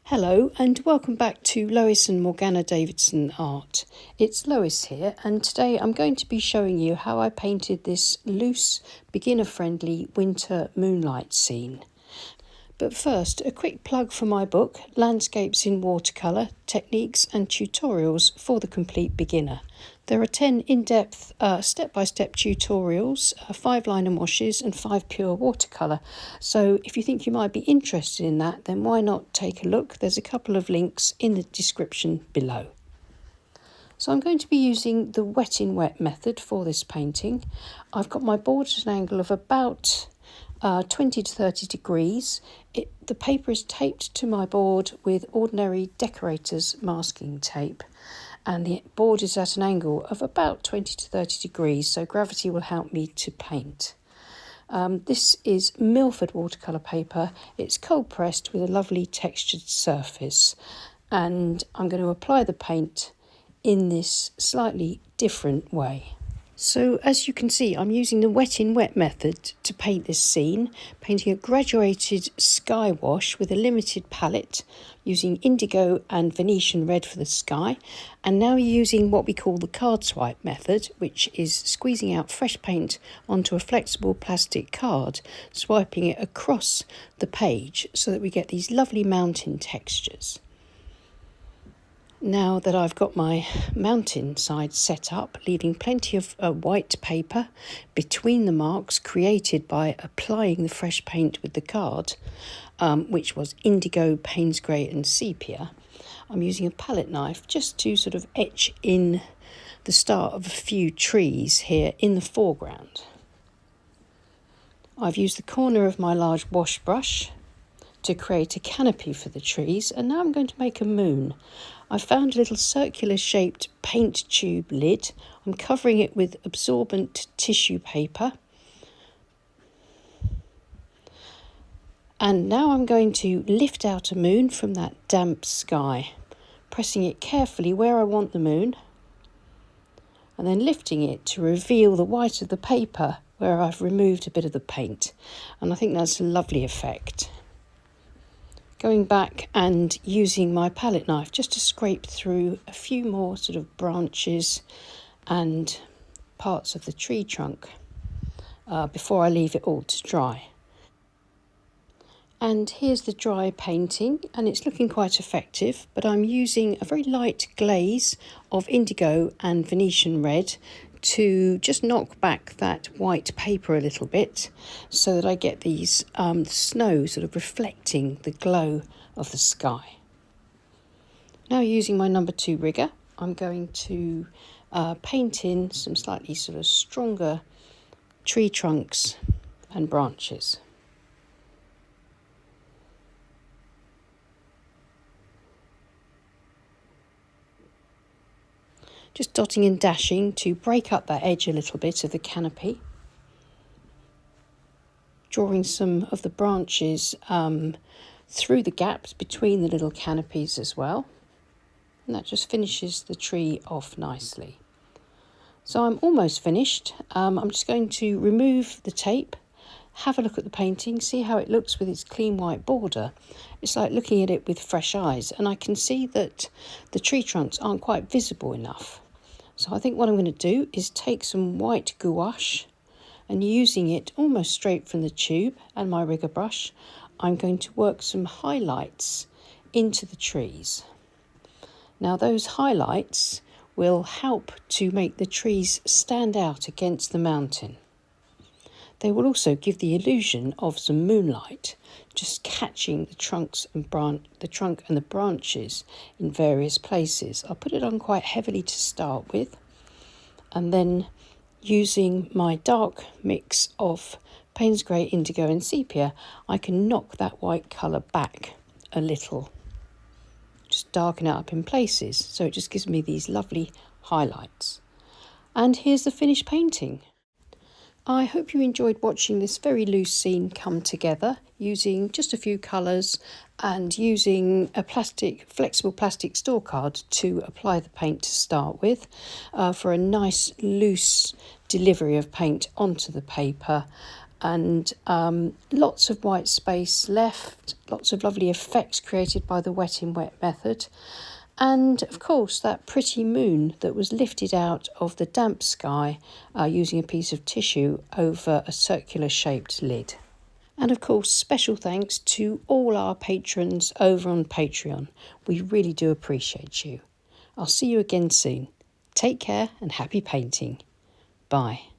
Hello and welcome back to Lois and Morgana Davidson Art. It's Lois here, and today I'm going to be showing you how I painted this loose, beginner-friendly winter moonlight scene. But first, a quick plug for my book, Landscapes in Watercolour, Techniques and Tutorials for the Complete Beginner. There are 10 in-depth step-by-step tutorials, 5 line and washes and 5 pure watercolour. So if you think you might be interested in that, then why not take a look? There's a couple of links in the description below. So I'm going to be using the wet in wet method for this painting. I've got my board at an angle of about 20 to 30 degrees. The paper is taped to my board with ordinary decorator's masking tape, and the board is at an angle of about 20 to 30 degrees, so gravity will help me to paint. This is Milford watercolour paper. It's cold pressed with a lovely textured surface, and I'm going to apply the paint in this slightly different way. So as you can see, I'm using the wet in wet method to paint this scene, painting a graduated sky wash with a limited palette, using indigo and Venetian red for the sky, and now using what we call the card swipe method, which is squeezing out fresh paint onto a flexible plastic card, swiping it across the page so that we get these lovely mountain textures. Now that I've got my mountain side set up, leaving plenty of white paper between the marks created by applying the fresh paint with the card, which was indigo, Payne's grey and sepia, I'm using a palette knife just to sort of etch in the start of a few trees here in the foreground. I've used the corner of my large wash brush to create a canopy for the trees, and now I'm going to make a moon. I found a little circular shaped paint tube lid. I'm covering it with absorbent tissue paper. And now I'm going to lift out a moon from that damp sky, pressing it carefully where I want the moon, and then lifting it to reveal the white of the paper where I've removed a bit of the paint. And I think that's a lovely effect. Going back and using my palette knife just to scrape through a few more sort of branches and parts of the tree trunk before I leave it all to dry. And here's the dry painting, and it's looking quite effective, but I'm using a very light glaze of indigo and Venetian red to just knock back that white paper a little bit so that I get these snow sort of reflecting the glow of the sky. Now, using my number 2 rigger, I'm going to paint in some slightly sort of stronger tree trunks and branches. Just dotting and dashing to break up that edge a little bit of the canopy. Drawing some of the branches through the gaps between the little canopies as well. And that just finishes the tree off nicely. So I'm almost finished. I'm just going to remove the tape, have a look at the painting, see how it looks with its clean white border. It's like looking at it with fresh eyes, and I can see that the tree trunks aren't quite visible enough. So I think what I'm going to do is take some white gouache, and using it almost straight from the tube and my rigger brush, I'm going to work some highlights into the trees. Now those highlights will help to make the trees stand out against the mountain. They will also give the illusion of some moonlight, just catching the trunks and the trunk and the branches in various places. I'll put it on quite heavily to start with, and then using my dark mix of Payne's grey, indigo and sepia, I can knock that white colour back a little, just darken it up in places, so it just gives me these lovely highlights. And here's the finished painting. I hope you enjoyed watching this very loose scene come together using just a few colours and using a flexible plastic store card to apply the paint to start with for a nice loose delivery of paint onto the paper. and lots of white space left, lots of lovely effects created by the wet in wet method, and of course that pretty moon that was lifted out of the damp sky using a piece of tissue over a circular shaped lid. And of course, special thanks to all our patrons over on Patreon. We really do appreciate you. I'll see you again soon. Take care and happy painting. Bye.